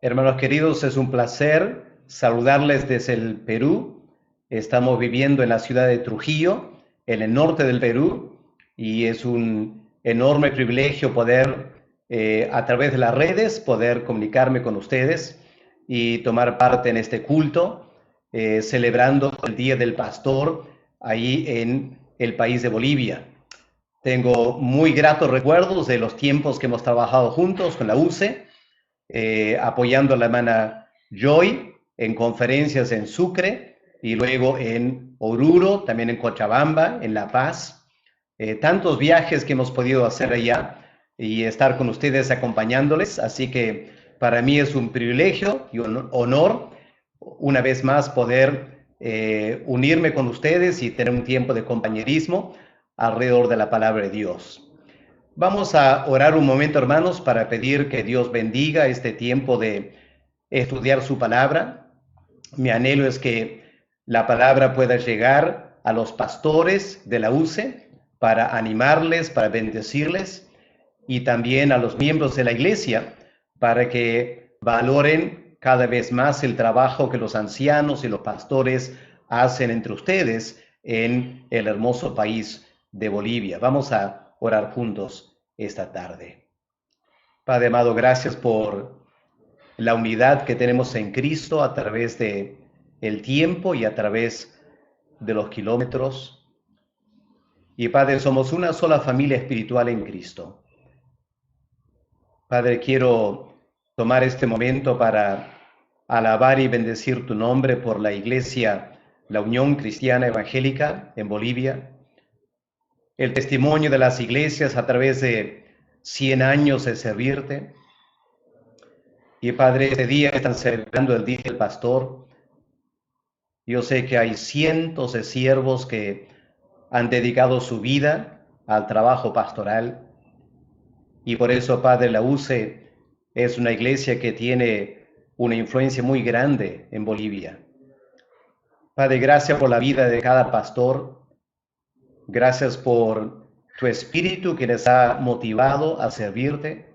Hermanos queridos, es un placer saludarles desde el Perú. Estamos viviendo en la ciudad de Trujillo, en el norte del Perú, y es un enorme privilegio poder, a través de las redes, poder comunicarme con ustedes y tomar parte en este culto, celebrando el Día del Pastor ahí en el país de Bolivia. Tengo muy gratos recuerdos de los tiempos que hemos trabajado juntos con la UCE, apoyando a la hermana Joy en conferencias en Sucre y luego en Oruro, también en Cochabamba, en La Paz. Tantos viajes que hemos podido hacer allá y estar con ustedes acompañándoles. Así que para mí es un privilegio y un honor una vez más poder unirme con ustedes y tener un tiempo de compañerismo alrededor de la palabra de Dios. Vamos a orar un momento, hermanos, para pedir que Dios bendiga este tiempo de estudiar su palabra. Mi anhelo es que la palabra pueda llegar a los pastores de la UCE para animarles, para bendecirles, y también a los miembros de la iglesia para que valoren cada vez más el trabajo que los ancianos y los pastores hacen entre ustedes en el hermoso país de Bolivia. Vamos a orar juntos esta tarde. Padre amado, gracias por la unidad que tenemos en Cristo a través de el tiempo y a través de los kilómetros. Y Padre, somos una sola familia espiritual en Cristo. Padre, quiero tomar este momento para alabar y bendecir tu nombre por la Iglesia, la Unión Cristiana Evangélica en Bolivia, el testimonio de las iglesias a través de 100 años de servirte. Y Padre, este día están celebrando el Día del Pastor. Yo sé que hay cientos de siervos que han dedicado su vida al trabajo pastoral. Y por eso, Padre, la UCE es una iglesia que tiene una influencia muy grande en Bolivia. Padre, gracias por la vida de cada pastor. Gracias por tu espíritu que les ha motivado a servirte.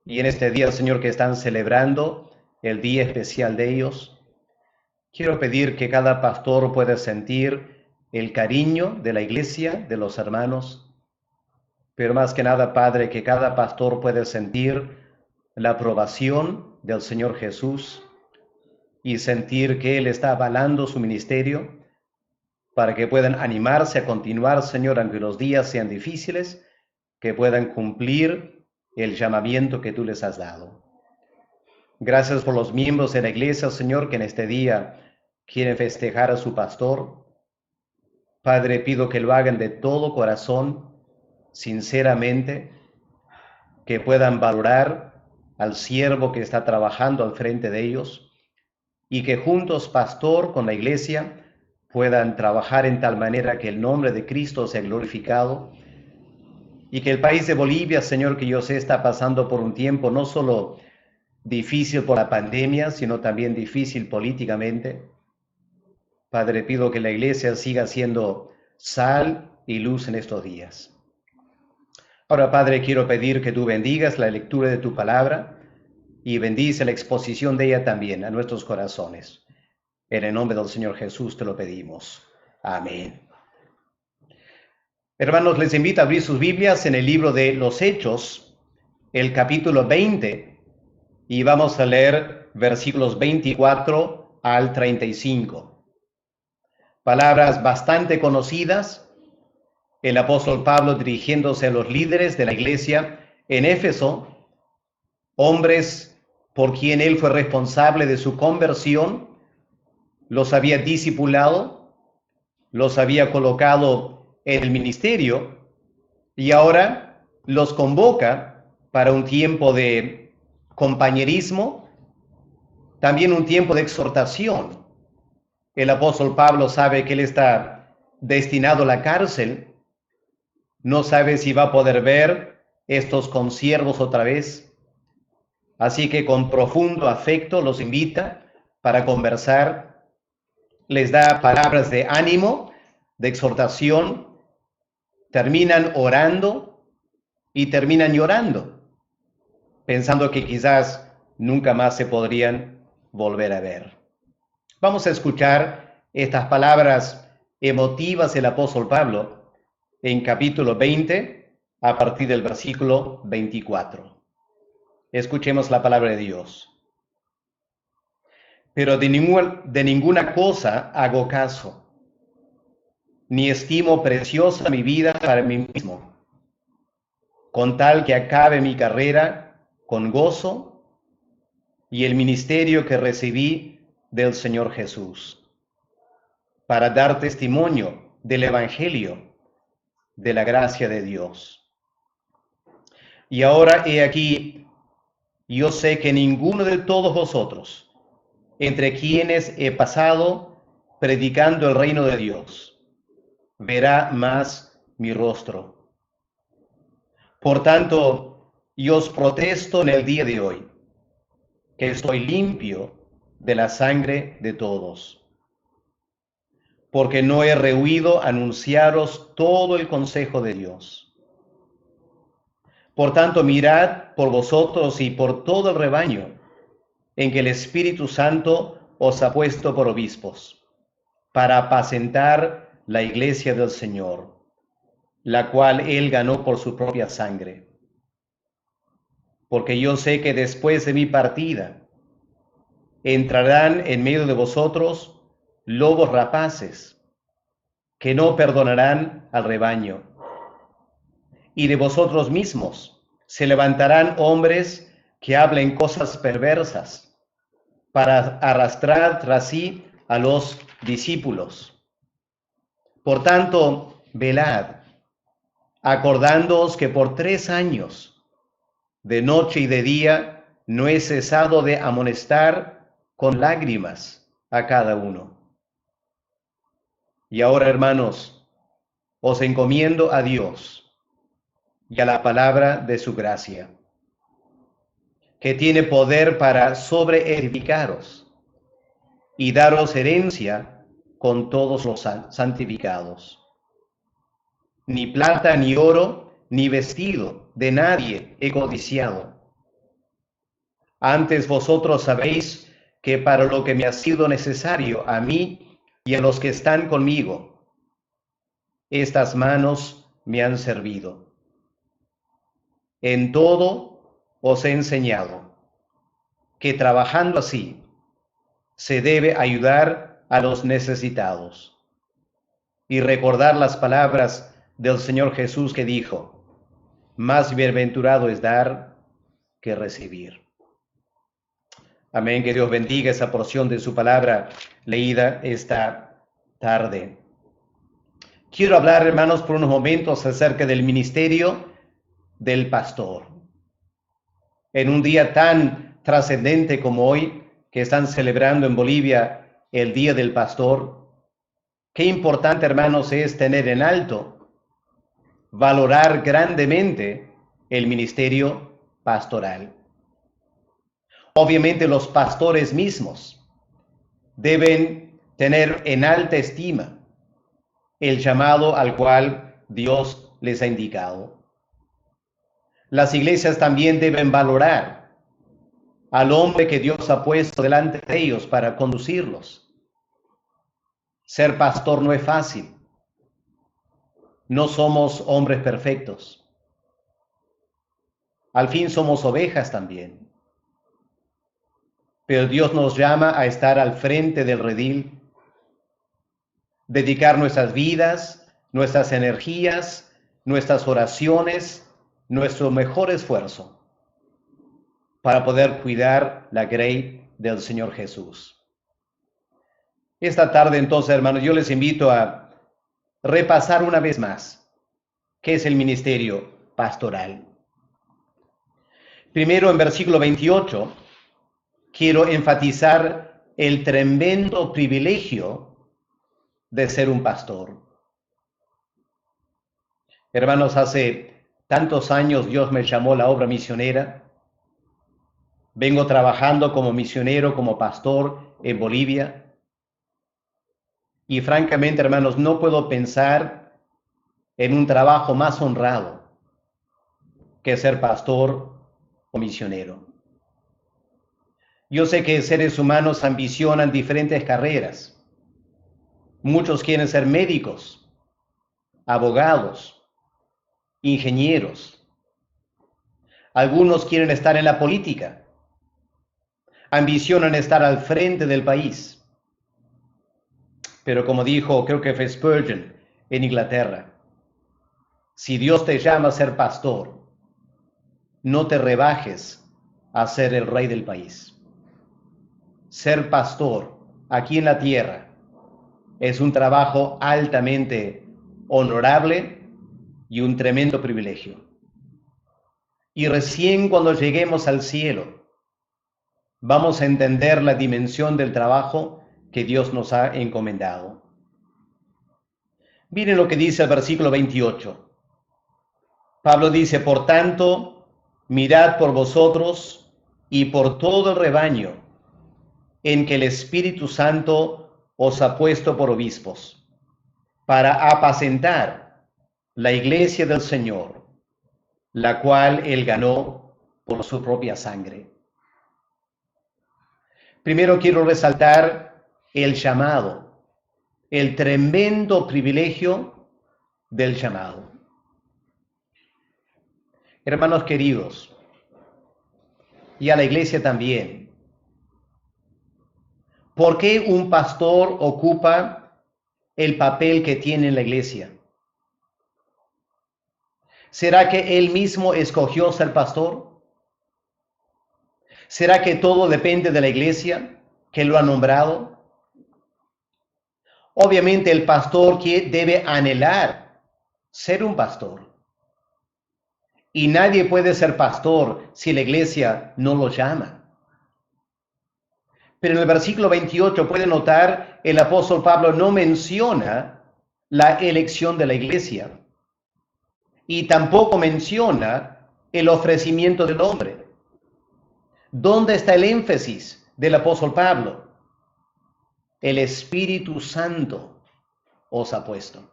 Y en este día, Señor, que están celebrando el día especial de ellos, quiero pedir que cada pastor pueda sentir el cariño de la iglesia, de los hermanos, pero más que nada, Padre, que cada pastor pueda sentir la aprobación del Señor Jesús y sentir que Él está avalando su ministerio para que puedan animarse a continuar, Señor, aunque los días sean difíciles, que puedan cumplir el llamamiento que tú les has dado. Gracias por los miembros de la iglesia, Señor, que en este día quieren festejar a su pastor. Padre, pido que lo hagan de todo corazón, sinceramente, que puedan valorar al siervo que está trabajando al frente de ellos y que juntos, pastor, con la iglesia, puedan trabajar en tal manera que el nombre de Cristo sea glorificado y que el país de Bolivia, Señor, que yo sé está pasando por un tiempo no solo difícil por la pandemia, sino también difícil políticamente. Padre, pido que la iglesia siga siendo sal y luz en estos días. Ahora, Padre, quiero pedir que tú bendigas la lectura de tu palabra y bendice la exposición de ella también a nuestros corazones. En el nombre del Señor Jesús te lo pedimos. Amén. Hermanos, les invito a abrir sus Biblias en el libro de los Hechos, el capítulo 20, y vamos a leer versículos 24 al 35. Palabras bastante conocidas. El apóstol Pablo dirigiéndose a los líderes de la iglesia en Éfeso, hombres por quien él fue responsable de su conversión, los había discipulado, los había colocado en el ministerio y ahora los convoca para un tiempo de compañerismo, también un tiempo de exhortación. El apóstol Pablo sabe que él está destinado a la cárcel, no sabe si va a poder ver estos consiervos otra vez, así que con profundo afecto los invita para conversar, les da palabras de ánimo, de exhortación, terminan orando y terminan llorando, pensando que quizás nunca más se podrían volver a ver. Vamos a escuchar estas palabras emotivas del apóstol Pablo en capítulo 20, a partir del versículo 24. Escuchemos la palabra de Dios. Pero de ninguna cosa hago caso, ni estimo preciosa mi vida para mí mismo, con tal que acabe mi carrera con gozo y el ministerio que recibí del Señor Jesús, para dar testimonio del Evangelio, de la gracia de Dios. Y ahora he aquí, yo sé que ninguno de todos vosotros, entre quienes he pasado predicando el reino de Dios, verá más mi rostro. Por tanto, yo os protesto en el día de hoy, que estoy limpio de la sangre de todos, porque no he rehuido anunciaros todo el consejo de Dios. Por tanto, mirad por vosotros y por todo el rebaño, en que el Espíritu Santo os ha puesto por obispos, para apacentar la iglesia del Señor, la cual él ganó por su propia sangre. Porque yo sé que después de mi partida entrarán en medio de vosotros lobos rapaces, que no perdonarán al rebaño. Y de vosotros mismos se levantarán hombres que hablen cosas perversas, para arrastrar tras sí a los discípulos. Por tanto, velad, acordándoos que por 3 años, de noche y de día, no he cesado de amonestar con lágrimas a cada uno. Y ahora, hermanos, os encomiendo a Dios y a la palabra de su gracia, que tiene poder para sobreedificaros y daros herencia con todos los santificados. Ni plata, ni oro, ni vestido de nadie he codiciado. Antes vosotros sabéis que para lo que me ha sido necesario a mí y a los que están conmigo, estas manos me han servido. En todo os he enseñado que trabajando así se debe ayudar a los necesitados y recordar las palabras del Señor Jesús que dijo: más bienaventurado es dar que recibir. Amén. Que Dios bendiga esa porción de su palabra leída esta tarde. Quiero hablar, hermanos, por unos momentos acerca del ministerio del pastor. En un día tan trascendente como hoy, que están celebrando en Bolivia el Día del Pastor, qué importante, hermanos, es tener en alto, valorar grandemente el ministerio pastoral. Obviamente los pastores mismos deben tener en alta estima el llamado al cual Dios les ha indicado. Las iglesias también deben valorar al hombre que Dios ha puesto delante de ellos para conducirlos. Ser pastor no es fácil. No somos hombres perfectos. Al fin somos ovejas también. Pero Dios nos llama a estar al frente del redil, dedicar nuestras vidas, nuestras energías, nuestras oraciones, nuestro mejor esfuerzo para poder cuidar la grey del Señor Jesús. Esta tarde, entonces, hermanos, yo les invito a repasar una vez más qué es el ministerio pastoral. Primero, en versículo 28, quiero enfatizar el tremendo privilegio de ser un pastor. Hermanos, hace tantos años Dios me llamó a la obra misionera. Vengo trabajando como misionero, como pastor en Bolivia. Y francamente, hermanos, no puedo pensar en un trabajo más honrado que ser pastor o misionero. Yo sé que seres humanos ambicionan diferentes carreras. Muchos quieren ser médicos, abogados, ingenieros. Algunos quieren estar en la política. Ambicionan estar al frente del país. Pero como dijo, creo que fue Spurgeon en Inglaterra, si Dios te llama a ser pastor, no te rebajes a ser el rey del país. Ser pastor aquí en la tierra es un trabajo altamente honorable y un tremendo privilegio. Y recién cuando lleguemos al cielo, vamos a entender la dimensión del trabajo que Dios nos ha encomendado. Miren lo que dice el versículo 28. Pablo dice, por tanto, mirad por vosotros y por todo el rebaño en que el Espíritu Santo os ha puesto por obispos, para apacentar la iglesia del Señor, la cual él ganó por su propia sangre. Primero quiero resaltar el llamado, el tremendo privilegio del llamado. Hermanos queridos, y a la iglesia también, ¿por qué un pastor ocupa el papel que tiene en la iglesia? ¿Será que él mismo escogió ser pastor? ¿Será que todo depende de la iglesia que lo ha nombrado? Obviamente el pastor debe anhelar ser un pastor. Y nadie puede ser pastor si la iglesia no lo llama. Pero en el versículo 28 puede notar, el apóstol Pablo no menciona la elección de la iglesia. Y tampoco menciona el ofrecimiento del hombre. ¿Dónde está el énfasis del apóstol Pablo? El Espíritu Santo os ha puesto.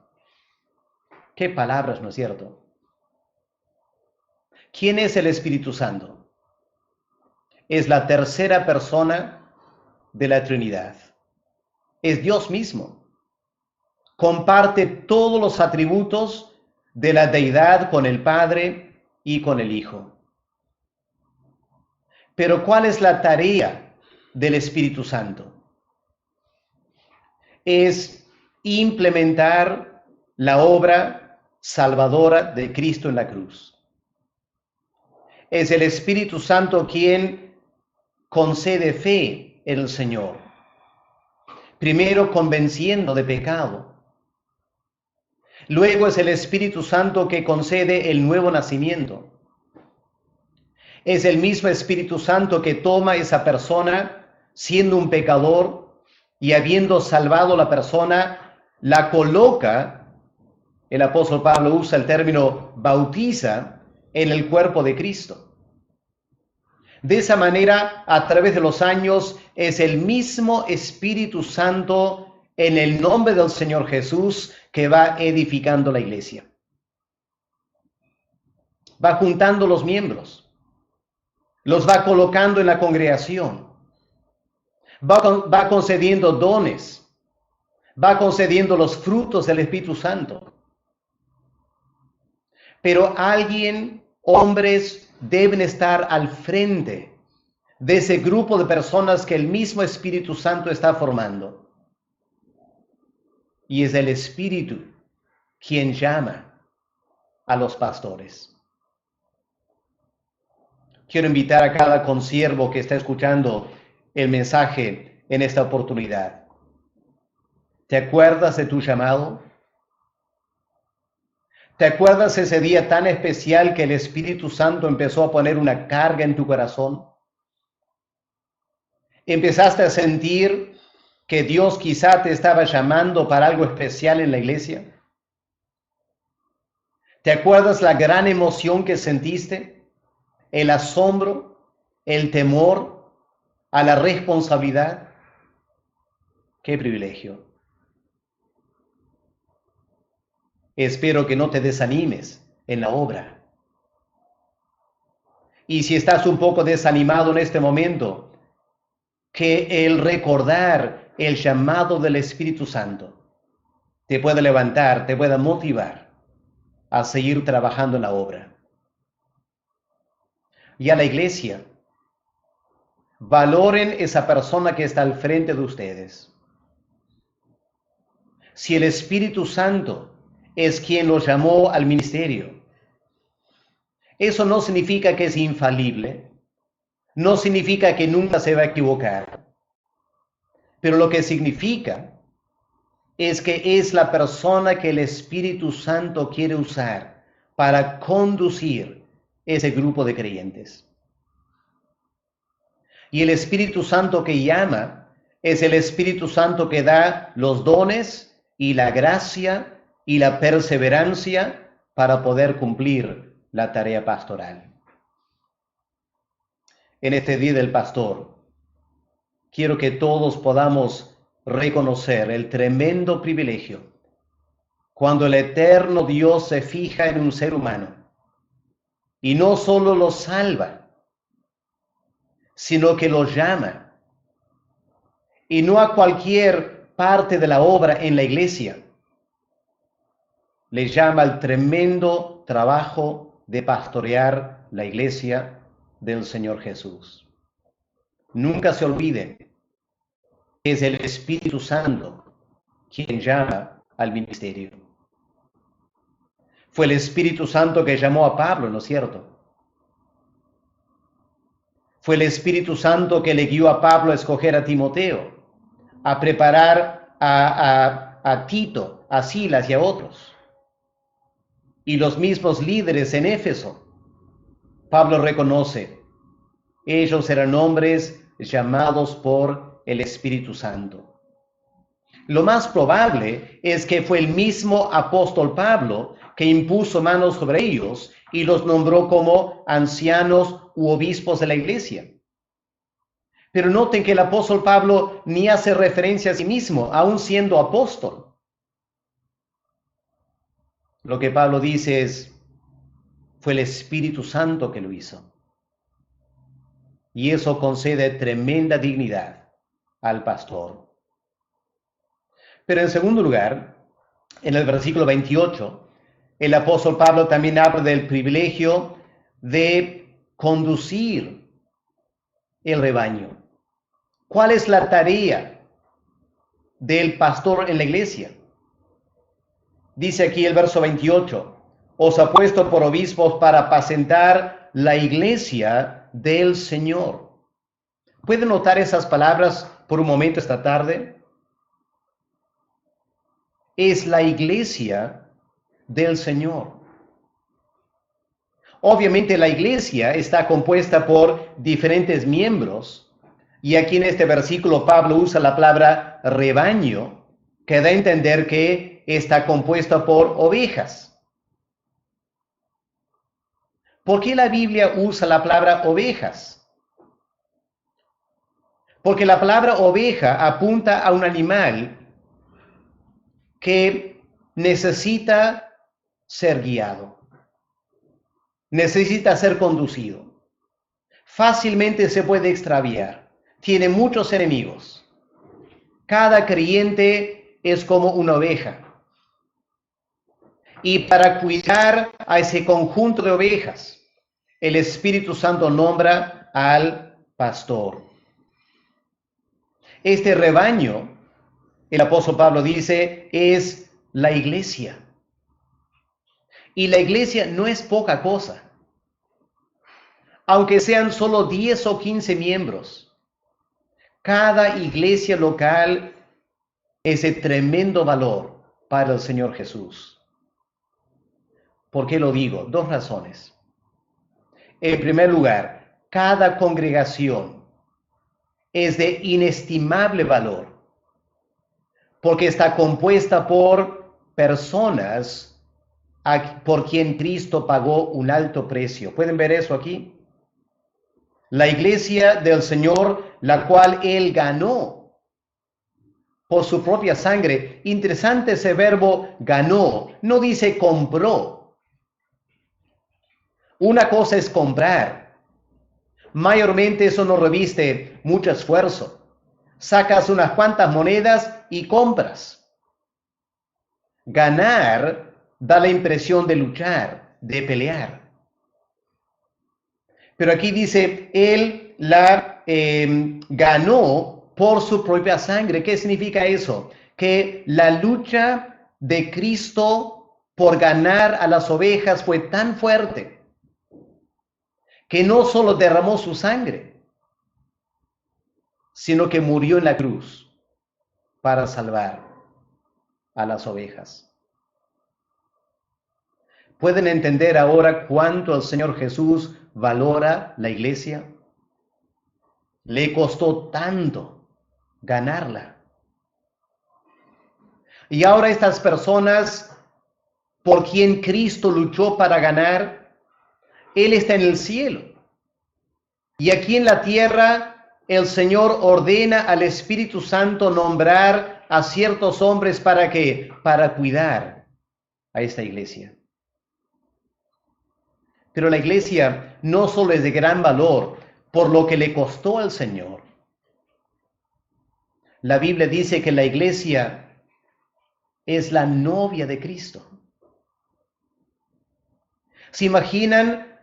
Qué palabras, ¿no es cierto? ¿Quién es el Espíritu Santo? Es la tercera persona de la Trinidad. Es Dios mismo. Comparte todos los atributos de la deidad con el Padre y con el Hijo. Pero ¿cuál es la tarea del Espíritu Santo? Es implementar la obra salvadora de Cristo en la cruz. Es el Espíritu Santo quien concede fe en el Señor. Primero convenciendo de pecado. Luego es el Espíritu Santo que concede el nuevo nacimiento. Es el mismo Espíritu Santo que toma a esa persona siendo un pecador y habiendo salvado a la persona, la coloca, el apóstol Pablo usa el término bautiza, en el cuerpo de Cristo. De esa manera, a través de los años, es el mismo Espíritu Santo en el nombre del Señor Jesús que va edificando la iglesia. Va juntando los miembros, los va colocando en la congregación, va concediendo dones, va concediendo los frutos del Espíritu Santo. Pero hombres deben estar al frente de ese grupo de personas que el mismo Espíritu Santo está formando. Y es el Espíritu quien llama a los pastores. Quiero invitar a cada consiervo que está escuchando el mensaje en esta oportunidad. ¿Te acuerdas de tu llamado? ¿Te acuerdas ese día tan especial que el Espíritu Santo empezó a poner una carga en tu corazón? ¿Empezaste a sentir que Dios quizá te estaba llamando para algo especial en la iglesia? ¿Te acuerdas la gran emoción que sentiste? El asombro, el temor a la responsabilidad. ¡Qué privilegio! Espero que no te desanimes en la obra. Y si estás un poco desanimado en este momento, que el recordar el llamado del Espíritu Santo te pueda levantar, te pueda motivar a seguir trabajando en la obra. Y a la iglesia, valoren esa persona que está al frente de ustedes. Si el Espíritu Santo es quien los llamó al ministerio, eso no significa que es infalible, no significa que nunca se va a equivocar, pero lo que significa es que es la persona que el Espíritu Santo quiere usar para conducir ese grupo de creyentes. Y el Espíritu Santo que llama es el Espíritu Santo que da los dones y la gracia y la perseverancia para poder cumplir la tarea pastoral. En este Día del Pastor, quiero que todos podamos reconocer el tremendo privilegio cuando el eterno Dios se fija en un ser humano y no solo lo salva, sino que lo llama, y no a cualquier parte de la obra en la iglesia. Le llama al tremendo trabajo de pastorear la iglesia del Señor Jesús. Nunca se olviden que es el Espíritu Santo quien llama al ministerio. Fue el Espíritu Santo que llamó a Pablo, ¿no es cierto? Fue el Espíritu Santo que le guió a Pablo a escoger a Timoteo, a preparar a Tito, a Silas y a otros. Y los mismos líderes en Éfeso, Pablo reconoce, ellos eran hombres llamados por el Espíritu Santo. Lo más probable es que fue el mismo apóstol Pablo que impuso manos sobre ellos y los nombró como ancianos u obispos de la iglesia. Pero noten que el apóstol Pablo ni hace referencia a sí mismo, aun siendo apóstol. Lo que Pablo dice es, fue el Espíritu Santo que lo hizo. Y eso concede tremenda dignidad al pastor. Pero en segundo lugar, en el versículo 28, el apóstol Pablo también habla del privilegio de conducir el rebaño. ¿Cuál es la tarea del pastor en la iglesia? Dice aquí el verso 28, os ha puesto por obispos para apacentar la iglesia del Señor. ¿Pueden notar esas palabras por un momento esta tarde? Es la iglesia del Señor. Obviamente la iglesia está compuesta por diferentes miembros, y aquí en este versículo Pablo usa la palabra rebaño, que da a entender que está compuesta por ovejas. ¿Por qué la Biblia usa la palabra ovejas? Porque la palabra oveja apunta a un animal que necesita ser guiado, necesita ser conducido. Fácilmente se puede extraviar, tiene muchos enemigos. Cada creyente es como una oveja. Y para cuidar a ese conjunto de ovejas, el Espíritu Santo nombra al pastor. Este rebaño, el apóstol Pablo dice, es la iglesia. Y la iglesia no es poca cosa. Aunque sean solo 10 o 15 miembros, cada iglesia local es de tremendo valor para el Señor Jesús. ¿Por qué lo digo? Dos razones. En primer lugar, cada congregación es de inestimable valor, porque está compuesta por personas por quien Cristo pagó un alto precio. ¿Pueden ver eso aquí? La iglesia del Señor, la cual Él ganó por su propia sangre. Interesante ese verbo ganó, no dice compró. Una cosa es comprar. Mayormente eso no reviste mucho esfuerzo. sacas unas cuantas monedas y compras. Ganar da la impresión de luchar, de pelear. Pero aquí dice, él la ganó por su propia sangre. ¿Qué significa eso? Que la lucha de Cristo por ganar a las ovejas fue tan fuerte que no solo derramó su sangre, sino que murió en la cruz para salvar a las ovejas. ¿Pueden entender ahora cuánto el Señor Jesús valora la iglesia? Le costó tanto ganarla. Y ahora estas personas por quien Cristo luchó para ganar, Él está en el cielo. Y aquí en la tierra, el Señor ordena al Espíritu Santo nombrar a ciertos hombres ¿para qué? Para cuidar a esta iglesia. Pero la iglesia no solo es de gran valor por lo que le costó al Señor. La Biblia dice que la iglesia es la novia de Cristo. ¿Se imaginan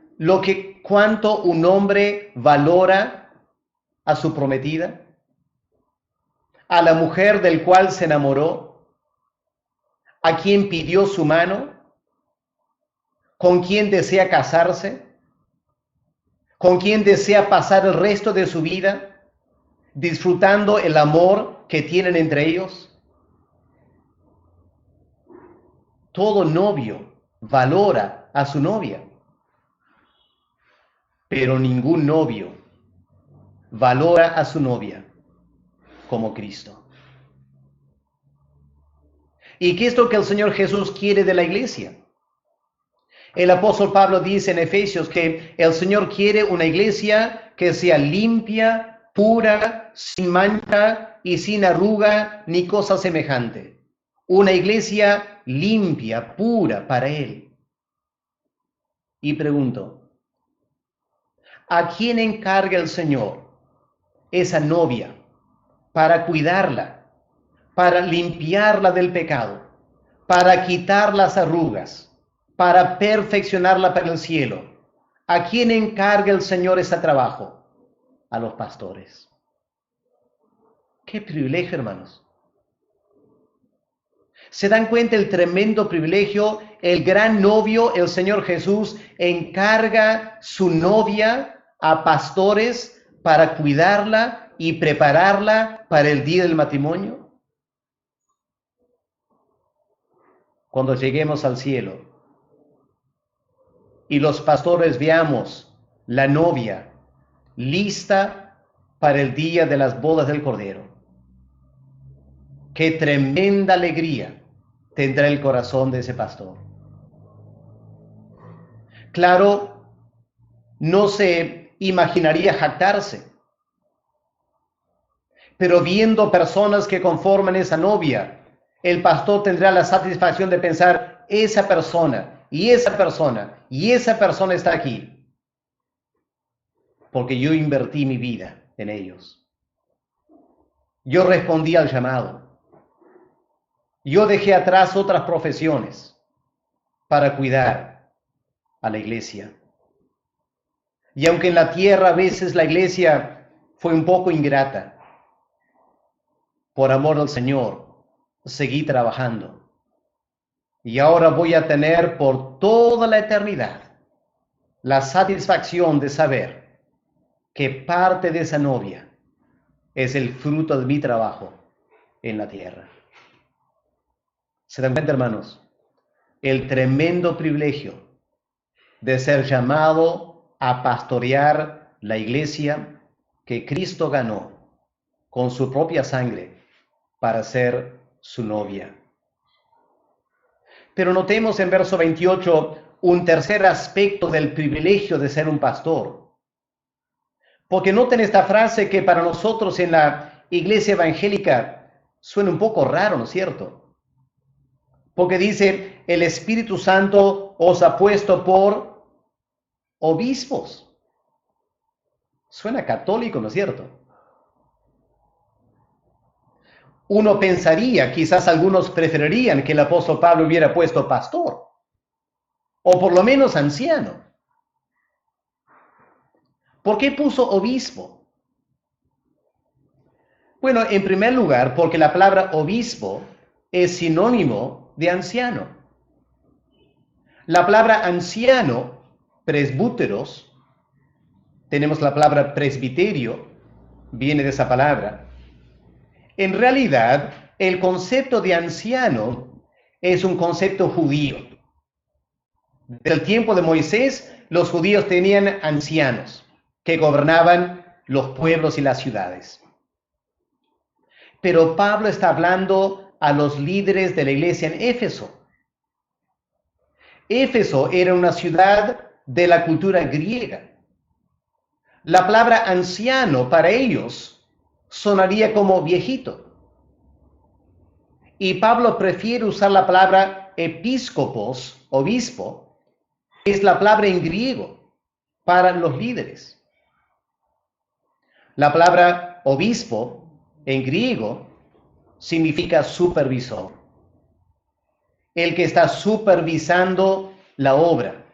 cuánto un hombre valora a su prometida? A la mujer del cual se enamoró, a quien pidió su mano, con quien desea casarse, con quien desea pasar el resto de su vida, disfrutando el amor que tienen entre ellos. Todo novio valora a su novia, pero ningún novio valora a su novia como Cristo. ¿Y qué es lo que el Señor Jesús quiere de la iglesia? El apóstol Pablo dice en Efesios que el Señor quiere una iglesia que sea limpia, pura, sin mancha y sin arruga ni cosa semejante. Una iglesia limpia, pura para Él. Y pregunto, ¿a quién encarga el Señor esa novia para cuidarla, para limpiarla del pecado, para quitar las arrugas, para perfeccionarla para el cielo? ¿A quién encarga el Señor ese trabajo? A los pastores. ¡Qué privilegio, hermanos! ¿Se dan cuenta el tremendo privilegio? El gran novio, el Señor Jesús, encarga su novia a pastores para cuidarla y prepararla para el día del matrimonio. Cuando lleguemos al cielo y los pastores veamos la novia lista para el día de las bodas del Cordero, qué tremenda alegría tendrá el corazón de ese pastor. Claro, no se imaginaría jactarse, pero viendo personas que conforman esa novia, el pastor tendrá la satisfacción de pensar, esa persona, y esa persona, y esa persona está aquí, porque yo invertí mi vida en ellos. Yo respondí al llamado. Yo dejé atrás otras profesiones para cuidar a la iglesia. Y aunque en la tierra a veces la iglesia fue un poco ingrata, por amor al Señor, seguí trabajando. Y ahora voy a tener por toda la eternidad la satisfacción de saber que parte de esa novia es el fruto de mi trabajo en la tierra. ¿Se dan cuenta, hermanos? El tremendo privilegio de ser llamado a pastorear la iglesia que Cristo ganó con su propia sangre para ser su novia. Pero notemos en verso 28 un tercer aspecto del privilegio de ser un pastor. Porque noten esta frase que para nosotros en la iglesia evangélica suena un poco raro, ¿no es cierto? Porque dice, el Espíritu Santo os ha puesto por obispos. Suena católico, ¿no es cierto? Uno pensaría, quizás algunos preferirían que el apóstol Pablo hubiera puesto pastor, o por lo menos anciano. ¿Por qué puso obispo? Bueno, en primer lugar, porque la palabra obispo es sinónimo de anciano. La palabra anciano, presbúteros, tenemos la palabra presbiterio, viene de esa palabra. En realidad, el concepto de anciano es un concepto judío. Desde el tiempo de Moisés, los judíos tenían ancianos que gobernaban los pueblos y las ciudades. Pero Pablo está hablando a los líderes de la iglesia en Éfeso. Éfeso era una ciudad de la cultura griega. La palabra anciano para ellos sonaría como viejito. Y Pablo prefiere usar la palabra episcopos, obispo, que es la palabra en griego para los líderes. La palabra obispo en griego significa supervisor. El que está supervisando la obra,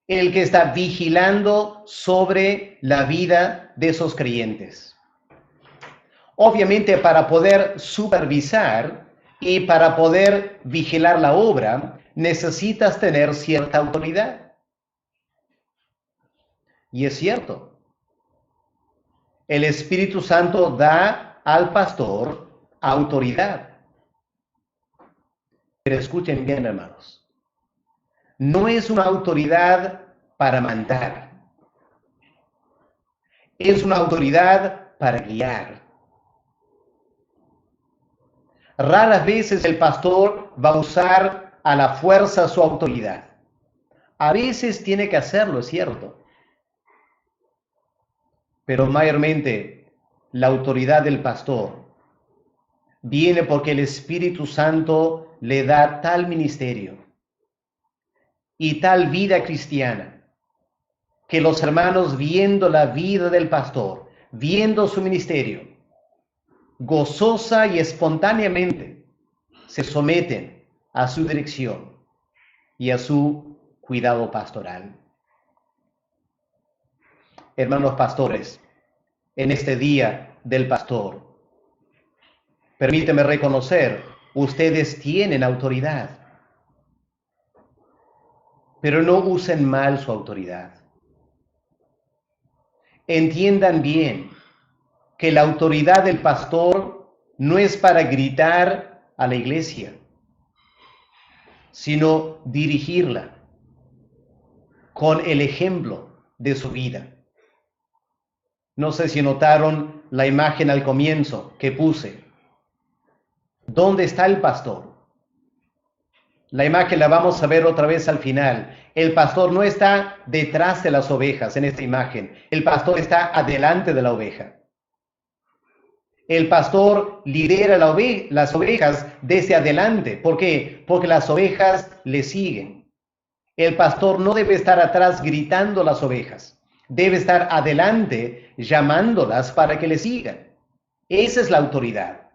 el que está vigilando sobre la vida de esos creyentes. Obviamente, para poder supervisar y para poder vigilar la obra, necesitas tener cierta autoridad. Y es cierto, el Espíritu Santo da al pastor autoridad. Pero escuchen bien, hermanos, no es una autoridad para mandar, es una autoridad para guiar. Raras veces el pastor va a usar a la fuerza su autoridad. A veces tiene que hacerlo, es cierto. Pero mayormente la autoridad del pastor viene porque el Espíritu Santo le da tal ministerio y tal vida cristiana que los hermanos, viendo la vida del pastor, viendo su ministerio, gozosa y espontáneamente se someten a su dirección y a su cuidado pastoral. Hermanos pastores, en este día del pastor, permíteme reconocer, ustedes tienen autoridad, pero no usen mal su autoridad. Entiendan bien que la autoridad del pastor no es para gritar a la iglesia, sino dirigirla con el ejemplo de su vida. No sé si notaron la imagen al comienzo que puse. ¿Dónde está el pastor? La imagen la vamos a ver otra vez al final. El pastor no está detrás de las ovejas en esta imagen. El pastor está adelante de la oveja. El pastor lidera las ovejas desde adelante. ¿Por qué? Porque las ovejas le siguen. El pastor no debe estar atrás gritando a las ovejas. Debe estar adelante llamándolas para que le sigan. Esa es la autoridad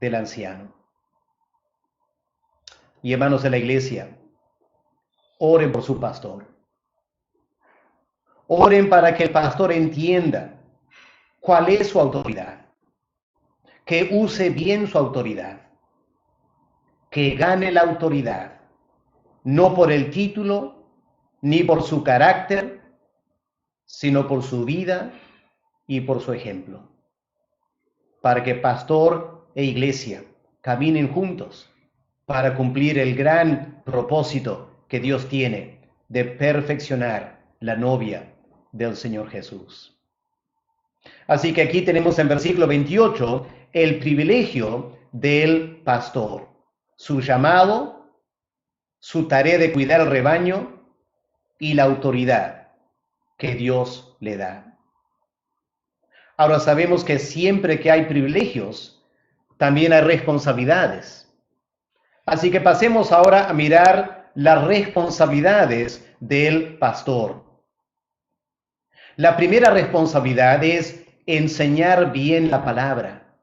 del anciano. Y hermanos de la iglesia, oren por su pastor. Oren para que el pastor entienda cuál es su autoridad, que use bien su autoridad, que gane la autoridad, no por el título ni por su carácter, sino por su vida y por su ejemplo, para que pastor e iglesia caminen juntos para cumplir el gran propósito que Dios tiene de perfeccionar la novia del Señor Jesús. Así que aquí tenemos en versículo 28 el privilegio del pastor, su llamado, su tarea de cuidar el rebaño y la autoridad que Dios le da. Ahora sabemos que siempre que hay privilegios, también hay responsabilidades. Así que pasemos ahora a mirar las responsabilidades del pastor. La primera responsabilidad es enseñar bien la palabra.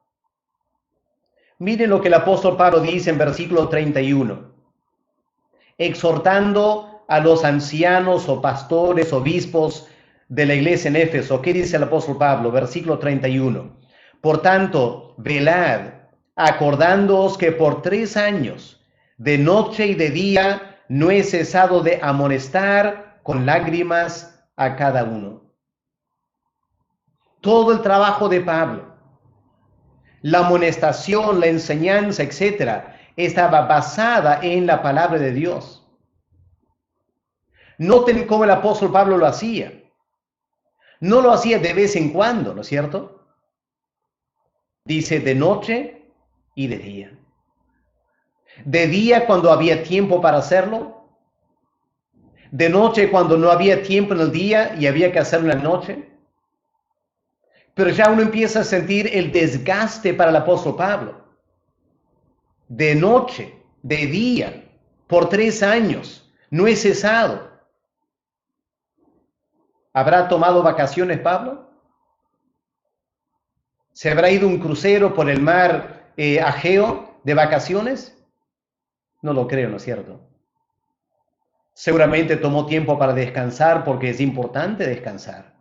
Miren lo que el apóstol Pablo dice en versículo 31, exhortando a los ancianos o pastores, obispos de la iglesia en Éfeso. ¿Qué dice el apóstol Pablo? Versículo 31. Por tanto, velad, acordándoos que por 3 años, de noche y de día, no he cesado de amonestar con lágrimas a cada uno. Todo el trabajo de Pablo, la amonestación, la enseñanza, etcétera, estaba basada en la palabra de Dios. Noten cómo el apóstol Pablo lo hacía. No lo hacía de vez en cuando, ¿no es cierto? Dice de noche y de día. De día cuando había tiempo para hacerlo. De noche cuando no había tiempo en el día y había que hacerlo en la noche. Pero ya uno empieza a sentir el desgaste para el apóstol Pablo. De noche, de día, por 3 años, no he cesado. ¿Habrá tomado vacaciones Pablo? ¿Se habrá ido un crucero por el mar Ageo de vacaciones? No lo creo, ¿no es cierto? Seguramente tomó tiempo para descansar porque es importante descansar.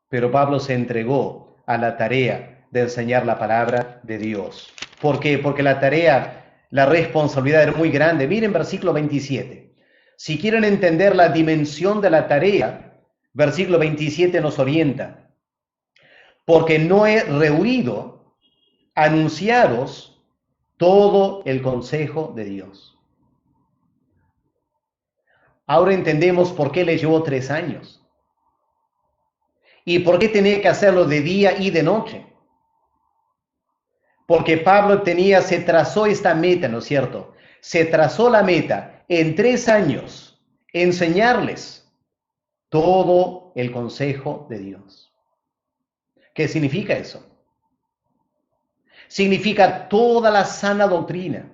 Pero Pablo se entregó a la tarea de enseñar la palabra de Dios. ¿Por qué? Porque la tarea, la responsabilidad era muy grande. Miren versículo 27. Si quieren entender la dimensión de la tarea, versículo 27 nos orienta. Porque no he rehuido anunciaros todo el consejo de Dios. Ahora entendemos por qué le llevó 3 años. ¿Y por qué tenía que hacerlo de día y de noche? Porque Pablo se trazó esta meta, ¿no es cierto? Se trazó la meta en 3 años, enseñarles todo el consejo de Dios. ¿Qué significa eso? Significa toda la sana doctrina.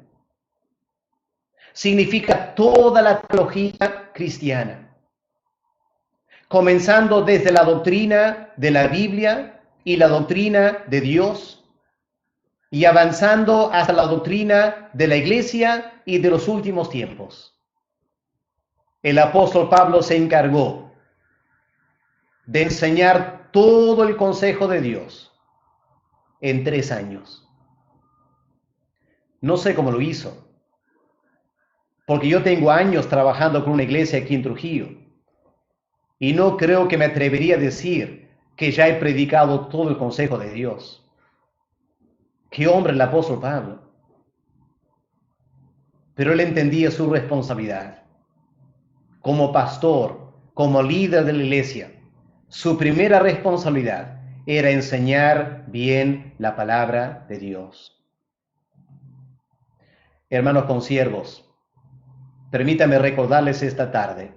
Significa toda la teología cristiana. Comenzando desde la doctrina de la Biblia y la doctrina de Dios, y avanzando hasta la doctrina de la iglesia y de los últimos tiempos. El apóstol Pablo se encargó de enseñar todo el consejo de Dios en 3 años. No sé cómo lo hizo, porque yo tengo años trabajando con una iglesia aquí en Trujillo, y no creo que me atrevería a decir que ya he predicado todo el consejo de Dios. ¡Qué hombre el apóstol Pablo! Pero él entendía su responsabilidad. Como pastor, como líder de la iglesia, su primera responsabilidad era enseñar bien la palabra de Dios. Hermanos consiervos, permítame recordarles esta tarde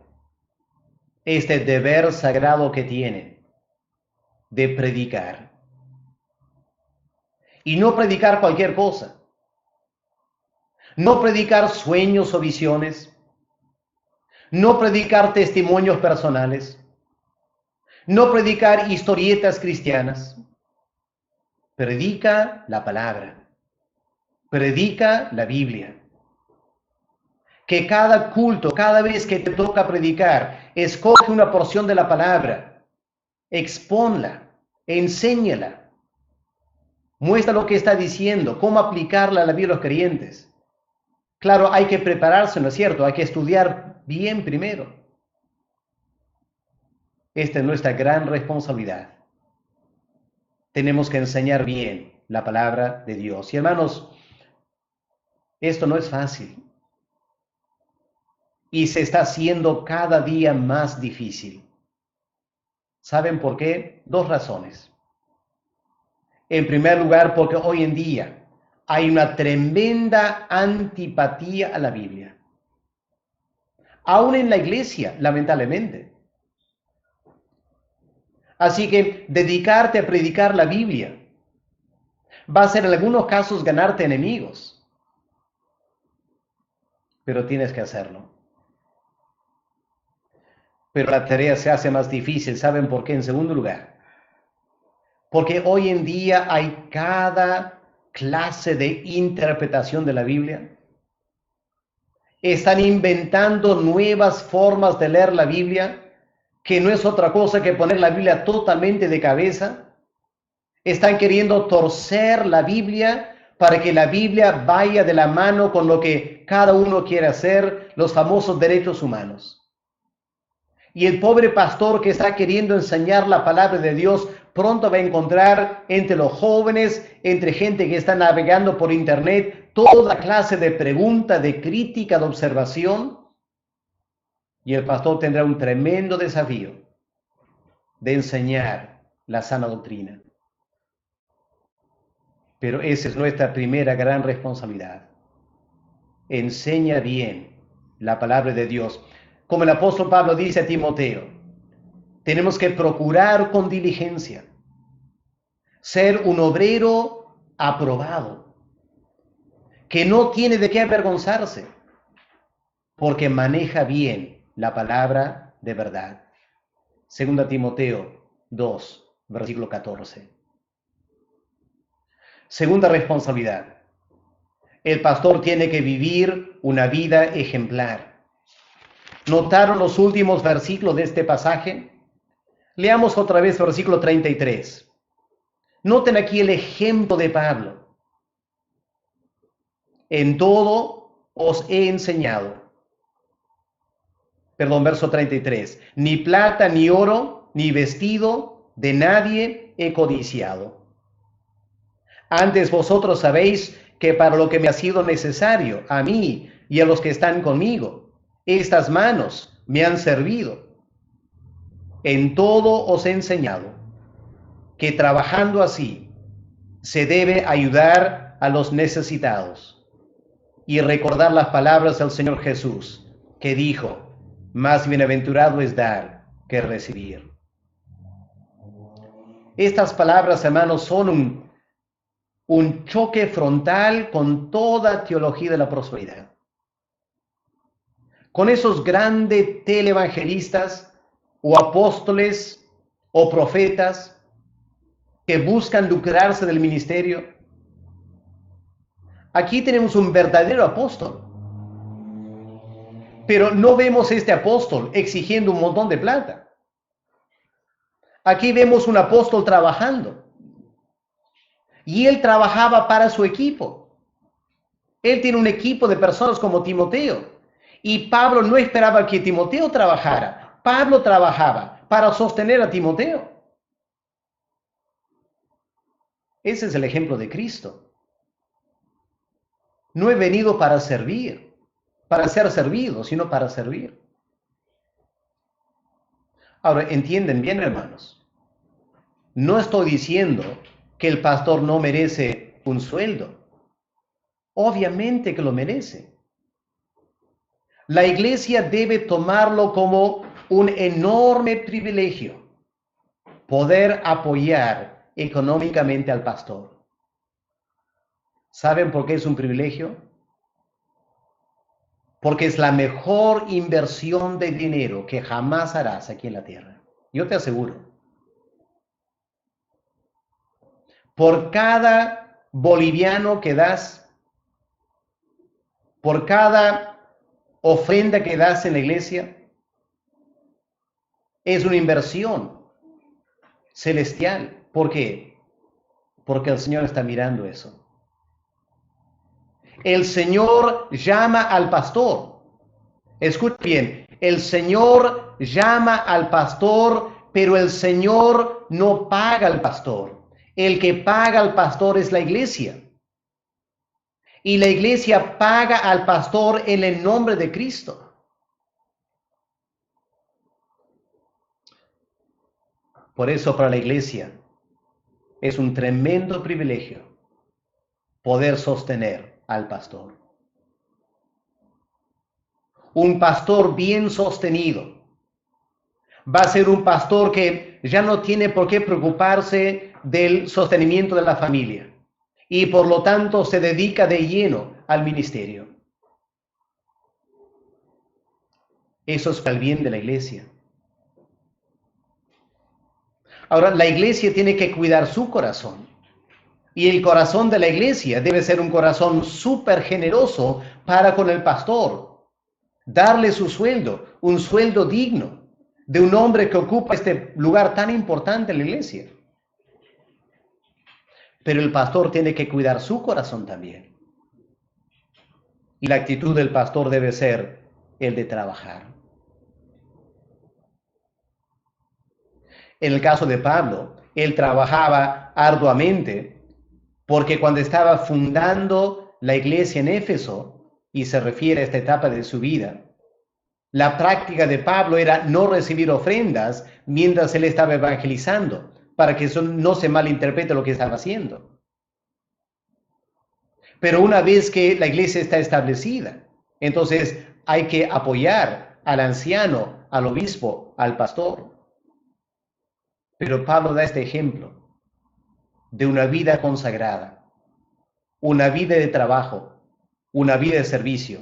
este deber sagrado que tienen de predicar. Y no predicar cualquier cosa. No predicar sueños o visiones. No predicar testimonios personales. No predicar historietas cristianas. Predica la palabra. Predica la Biblia. Que cada culto, cada vez que te toca predicar, escoge una porción de la palabra. Exponla. Enséñala. Muestra lo que está diciendo, cómo aplicarla a la vida de los creyentes. Claro, hay que prepararse, ¿no es cierto? Hay que estudiar bien primero. Esta es nuestra gran responsabilidad. Tenemos que enseñar bien la palabra de Dios. Y hermanos, esto no es fácil. Y se está haciendo cada día más difícil. ¿Saben por qué? 2 razones. En primer lugar, porque hoy en día hay una tremenda antipatía a la Biblia. Aún en la iglesia, lamentablemente. Así que dedicarte a predicar la Biblia va a ser en algunos casos ganarte enemigos. Pero tienes que hacerlo. Pero la tarea se hace más difícil. ¿Saben por qué? En segundo lugar, porque hoy en día hay cada clase de interpretación de la Biblia. Están inventando nuevas formas de leer la Biblia, que no es otra cosa que poner la Biblia totalmente de cabeza. Están queriendo torcer la Biblia para que la Biblia vaya de la mano con lo que cada uno quiere hacer, los famosos derechos humanos. Y el pobre pastor que está queriendo enseñar la palabra de Dios pronto va a encontrar entre los jóvenes, entre gente que está navegando por internet, toda clase de pregunta, de crítica, de observación. Y el pastor tendrá un tremendo desafío de enseñar la sana doctrina. Pero esa es nuestra primera gran responsabilidad. Enseña bien la palabra de Dios. Como el apóstol Pablo dice a Timoteo, tenemos que procurar con diligencia ser un obrero aprobado, que no tiene de qué avergonzarse, porque maneja bien la palabra de verdad. 2 Timoteo 2, versículo 14. Segunda responsabilidad. El pastor tiene que vivir una vida ejemplar. ¿Notaron los últimos versículos de este pasaje? Leamos otra vez el versículo 33. Noten aquí el ejemplo de Pablo. En todo os he enseñado. Perdón, verso 33. Ni plata, ni oro, ni vestido de nadie he codiciado. Antes vosotros sabéis que para lo que me ha sido necesario, a mí y a los que están conmigo, estas manos me han servido. En todo os he enseñado que trabajando así se debe ayudar a los necesitados y recordar las palabras del Señor Jesús, que dijo, más bienaventurado es dar que recibir. Estas palabras, hermanos, son un choque frontal con toda teología de la prosperidad. Con esos grandes televangelistas o apóstoles o profetas que buscan lucrarse del ministerio. Aquí tenemos un verdadero apóstol, pero no vemos este apóstol exigiendo un montón de plata. Aquí vemos un apóstol trabajando. Y él trabajaba para su equipo. Él tiene un equipo de personas como Timoteo. Y Pablo no esperaba que Timoteo trabajara. Pablo trabajaba para sostener a Timoteo. Ese es el ejemplo de Cristo. No he venido para servir, para ser servido, sino para servir. Ahora, entienden bien, hermanos. No estoy diciendo que el pastor no merece un sueldo. Obviamente que lo merece. La iglesia debe tomarlo como un enorme privilegio poder apoyar económicamente al pastor. ¿Saben por qué es un privilegio? Porque es la mejor inversión de dinero que jamás harás aquí en la tierra. Yo te aseguro. Por cada boliviano que das, por cada ofrenda que das en la iglesia, es una inversión celestial. ¿Por qué? Porque el Señor está mirando eso. El Señor llama al pastor. Escuchen bien, el Señor llama al pastor, pero el Señor no paga al pastor. El que paga al pastor es la iglesia. Y la iglesia paga al pastor en el nombre de Cristo. Por eso para la iglesia es un tremendo privilegio poder sostener al pastor. Un pastor bien sostenido va a ser un pastor que ya no tiene por qué preocuparse del sostenimiento de la familia y por lo tanto se dedica de lleno al ministerio. Eso es para el bien de la iglesia. Ahora, la iglesia tiene que cuidar su corazón. Y el corazón de la iglesia debe ser un corazón súper generoso para con el pastor. Darle su sueldo, un sueldo digno de un hombre que ocupa este lugar tan importante en la iglesia. Pero el pastor tiene que cuidar su corazón también. Y la actitud del pastor debe ser el de trabajar. En el caso de Pablo, él trabajaba arduamente porque cuando estaba fundando la iglesia en Éfeso, y se refiere a esta etapa de su vida, la práctica de Pablo era no recibir ofrendas mientras él estaba evangelizando, para que eso no se malinterprete lo que estaba haciendo. Pero una vez que la iglesia está establecida, entonces hay que apoyar al anciano, al obispo, al pastor. Pero Pablo da este ejemplo de una vida consagrada, una vida de trabajo, una vida de servicio.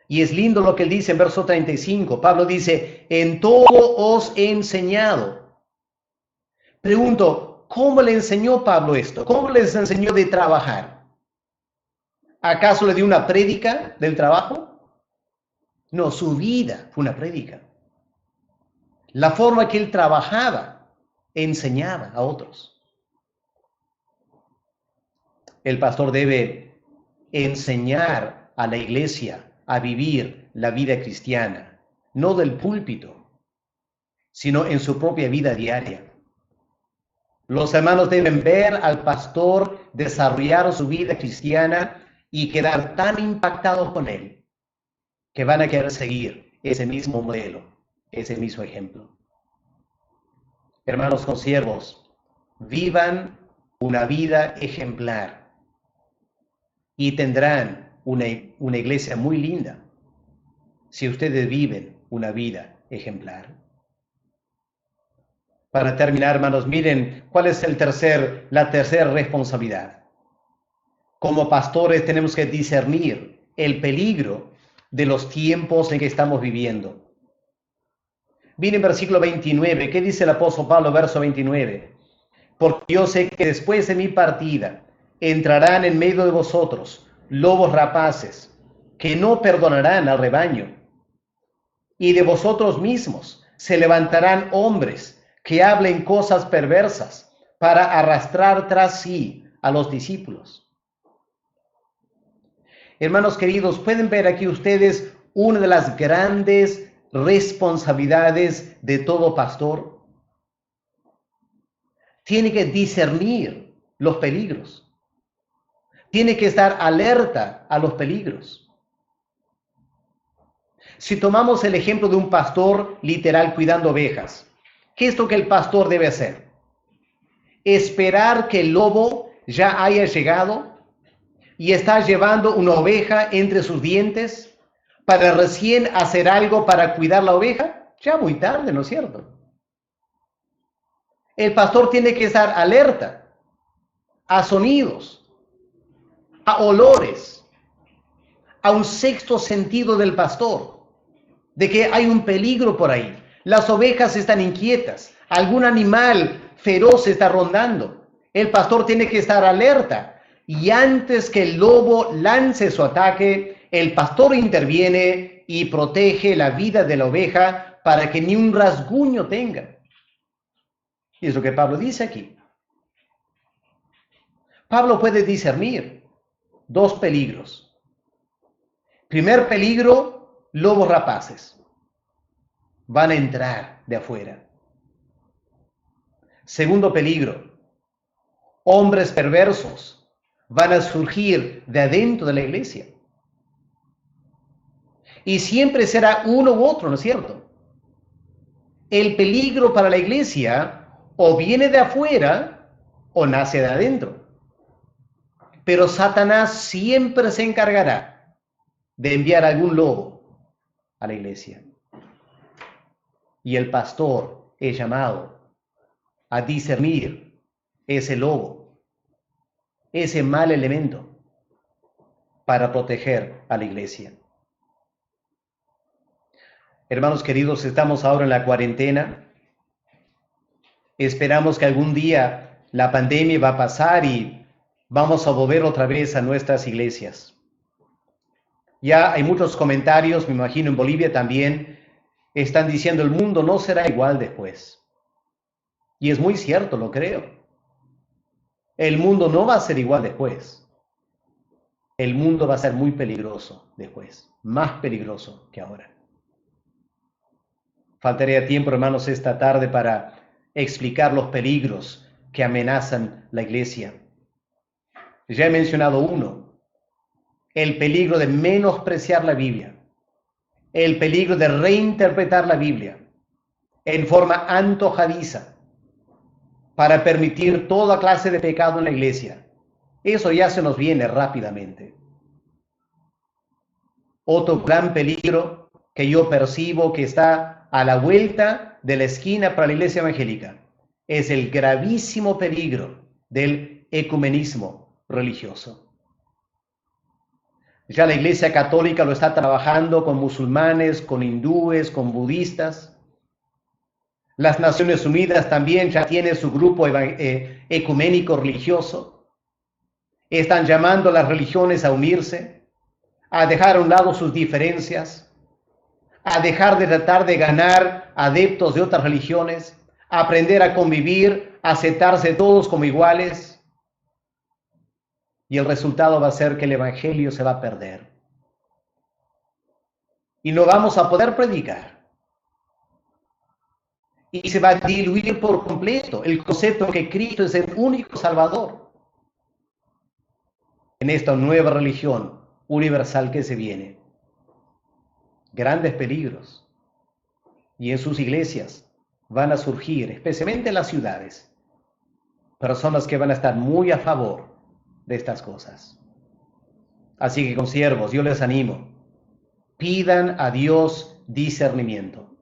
Y es lindo lo que él dice en verso 35. Pablo dice, en todo os he enseñado. Pregunto, ¿cómo le enseñó Pablo esto? ¿Cómo les enseñó de trabajar? ¿Acaso le dio una prédica del trabajo? No, su vida fue una prédica. La forma que él trabajaba, enseñaba a otros. El pastor debe enseñar a la iglesia a vivir la vida cristiana, no del púlpito, sino en su propia vida diaria. Los hermanos deben ver al pastor desarrollar su vida cristiana y quedar tan impactados con él que van a querer seguir ese mismo modelo, ese mismo ejemplo. Hermanos consiervos, vivan una vida ejemplar y tendrán una iglesia muy linda si ustedes viven una vida ejemplar. Para terminar, hermanos, miren cuál es la tercera responsabilidad. Como pastores tenemos que discernir el peligro de los tiempos en que estamos viviendo. Miren versículo 29, ¿qué dice el apóstol Pablo, verso 29? Porque yo sé que después de mi partida entrarán en medio de vosotros lobos rapaces, que no perdonarán al rebaño. Y de vosotros mismos se levantarán hombres que hablen cosas perversas para arrastrar tras sí a los discípulos. Hermanos queridos, pueden ver aquí ustedes una de las grandes responsabilidades de todo pastor. Tiene que discernir los peligros. Tiene que estar alerta a los peligros. Si tomamos el ejemplo de un pastor literal cuidando ovejas, ¿qué es lo que el pastor debe hacer? Esperar que el lobo ya haya llegado y está llevando una oveja entre sus dientes para recién hacer algo para cuidar la oveja. Ya muy tarde, ¿no es cierto? El pastor tiene que estar alerta a sonidos, a olores, a un sexto sentido del pastor, de que hay un peligro por ahí. Las ovejas están inquietas, algún animal feroz está rondando. El pastor tiene que estar alerta y antes que el lobo lance su ataque, el pastor interviene y protege la vida de la oveja para que ni un rasguño tenga. Y es lo que Pablo dice aquí. Pablo puede discernir dos peligros. Primer peligro, lobos rapaces. Van a entrar de afuera. Segundo peligro, hombres perversos van a surgir de adentro de la iglesia. Y siempre será uno u otro, ¿no es cierto? El peligro para la iglesia o viene de afuera o nace de adentro. Pero Satanás siempre se encargará de enviar algún lobo a la iglesia. Y el pastor es llamado a discernir ese lobo, ese mal elemento, para proteger a la iglesia. Hermanos queridos, estamos ahora en la cuarentena. Esperamos que algún día la pandemia va a pasar y vamos a volver otra vez a nuestras iglesias. Ya hay muchos comentarios, me imagino en Bolivia también, están diciendo el mundo no será igual después. Y es muy cierto, lo creo. El mundo no va a ser igual después. El mundo va a ser muy peligroso después, más peligroso que ahora. Faltaría tiempo, hermanos, esta tarde para explicar los peligros que amenazan la iglesia. Ya he mencionado uno, el peligro de menospreciar la Biblia, el peligro de reinterpretar la Biblia en forma antojadiza para permitir toda clase de pecado en la iglesia. Eso ya se nos viene rápidamente. Otro gran peligro que yo percibo que está a la vuelta de la esquina para la iglesia evangélica es el gravísimo peligro del ecumenismo religioso. Ya la iglesia católica lo está trabajando con musulmanes, con hindúes, con budistas. Las Naciones Unidas también ya tienen su grupo ecuménico religioso. Están llamando a las religiones a unirse, a dejar a un lado sus diferencias, a dejar de tratar de ganar adeptos de otras religiones, a aprender a convivir, a aceptarse todos como iguales. Y el resultado va a ser que el evangelio se va a perder. Y no vamos a poder predicar. Y se va a diluir por completo el concepto que Cristo es el único Salvador en esta nueva religión universal que se viene. Grandes peligros. Y en sus iglesias van a surgir, especialmente en las ciudades, personas que van a estar muy a favor de estas cosas. Así que, consiervos, yo les animo, pidan a Dios discernimiento.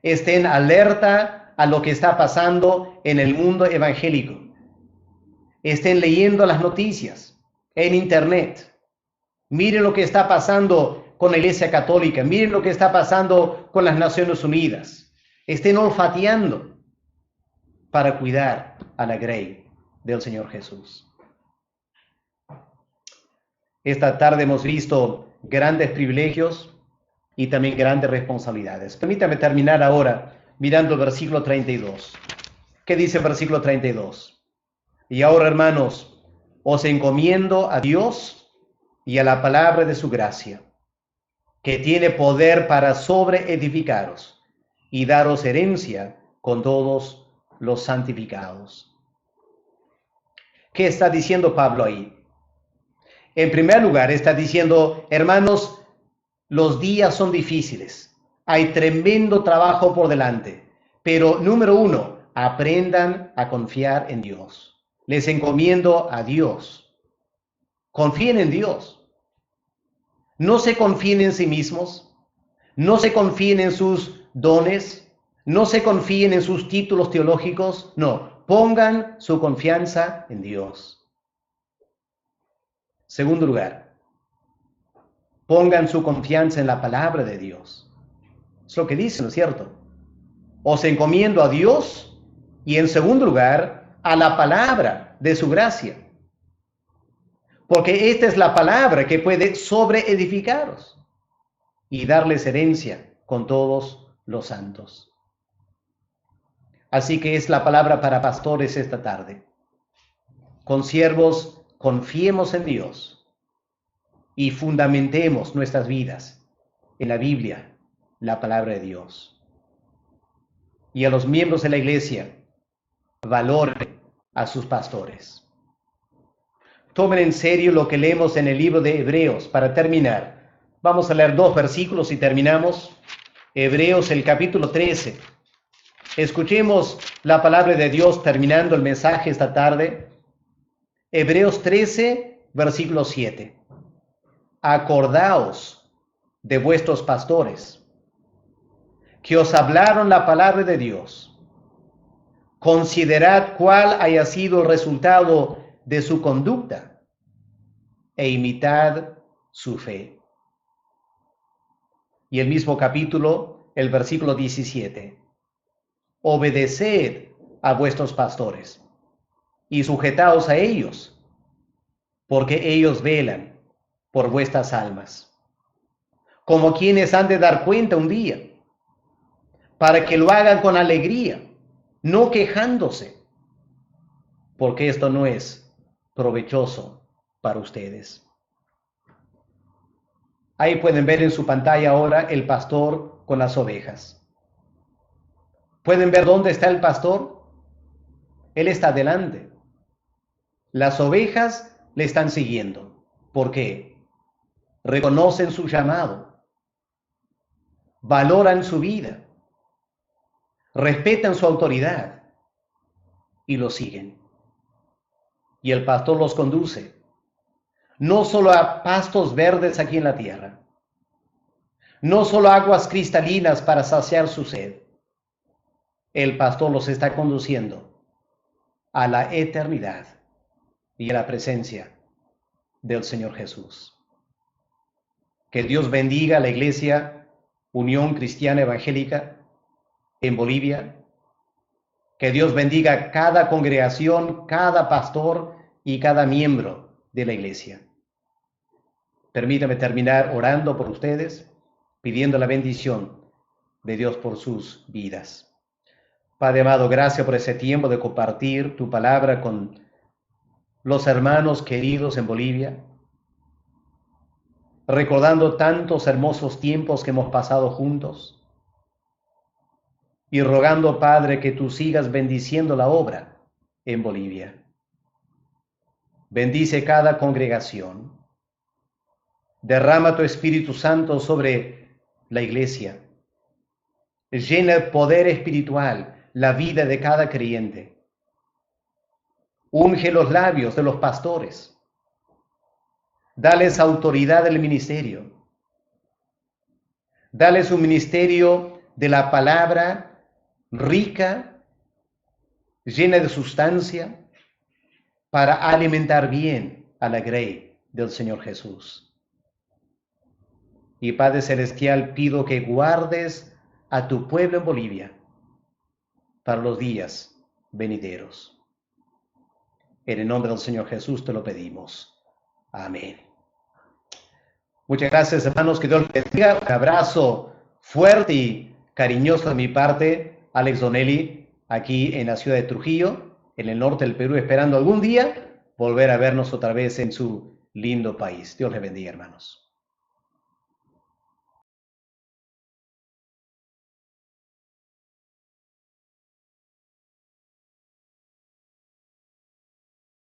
Estén alerta a lo que está pasando en el mundo evangélico. Estén leyendo las noticias en internet. Miren lo que está pasando con la Iglesia Católica. Miren lo que está pasando con las Naciones Unidas. Estén olfateando para cuidar a la grey del Señor Jesús. Esta tarde hemos visto grandes privilegios y también grandes responsabilidades. Permítame terminar ahora mirando el versículo 32. ¿Qué dice el versículo 32? Y ahora, hermanos, os encomiendo a Dios y a la palabra de su gracia, que tiene poder para sobreedificaros y daros herencia con todos los santificados. ¿Qué está diciendo Pablo ahí? En primer lugar, está diciendo, hermanos, los días son difíciles, hay tremendo trabajo por delante, pero número uno, aprendan a confiar en Dios. Les encomiendo a Dios. Confíen en Dios. No se confíen en sí mismos, no se confíen en sus dones, no se confíen en sus títulos teológicos, no, pongan su confianza en Dios. Segundo lugar, pongan su confianza en la palabra de Dios. Es lo que dice, ¿no es cierto? Os encomiendo a Dios y en segundo lugar a la palabra de su gracia. Porque esta es la palabra que puede sobreedificaros y darles herencia con todos los santos. Así que es la palabra para pastores esta tarde. Consiervos, confiemos en Dios y fundamentemos nuestras vidas en la Biblia, la palabra de Dios. Y a los miembros de la iglesia, valoren a sus pastores. Tomen en serio lo que leemos en el libro de Hebreos. Para terminar, vamos a leer 2 versículos y terminamos. Hebreos, el capítulo 13. Escuchemos la palabra de Dios terminando el mensaje esta tarde. Hebreos 13, versículo 7. Acordaos de vuestros pastores, que os hablaron la palabra de Dios. Considerad cuál haya sido el resultado de su conducta e imitad su fe. Y el mismo capítulo, el versículo 17. Obedeced a vuestros pastores y sujetaos a ellos, porque ellos velan por vuestras almas, como quienes han de dar cuenta un día, para que lo hagan con alegría, no quejándose, porque esto no es provechoso para ustedes. Ahí pueden ver en su pantalla ahora el pastor con las ovejas. ¿Pueden ver dónde está el pastor? Él está delante. Las ovejas le están siguiendo. ¿Por qué? Reconocen su llamado, valoran su vida, respetan su autoridad y lo siguen. Y el pastor los conduce, no solo a pastos verdes aquí en la tierra, no solo a aguas cristalinas para saciar su sed. El pastor los está conduciendo a la eternidad y a la presencia del Señor Jesús. Que Dios bendiga a la Iglesia Unión Cristiana Evangélica en Bolivia. Que Dios bendiga cada congregación, cada pastor y cada miembro de la Iglesia. Permítame terminar orando por ustedes, pidiendo la bendición de Dios por sus vidas. Padre amado, gracias por ese tiempo de compartir tu palabra con los hermanos queridos en Bolivia, recordando tantos hermosos tiempos que hemos pasado juntos y rogando, Padre, que tú sigas bendiciendo la obra en Bolivia. Bendice cada congregación. Derrama tu Espíritu Santo sobre la iglesia. Llena el poder espiritual la vida de cada creyente. Unge los labios de los pastores. Dales autoridad del ministerio. Dales un ministerio de la palabra rica, llena de sustancia, para alimentar bien a la grey del Señor Jesús. Y Padre Celestial, pido que guardes a tu pueblo en Bolivia para los días venideros. En el nombre del Señor Jesús te lo pedimos. Amén. Muchas gracias, hermanos, que Dios les bendiga. Un abrazo fuerte y cariñoso de mi parte, Alex Donelli, aquí en la ciudad de Trujillo, en el norte del Perú, esperando algún día volver a vernos otra vez en su lindo país. Dios les bendiga, hermanos.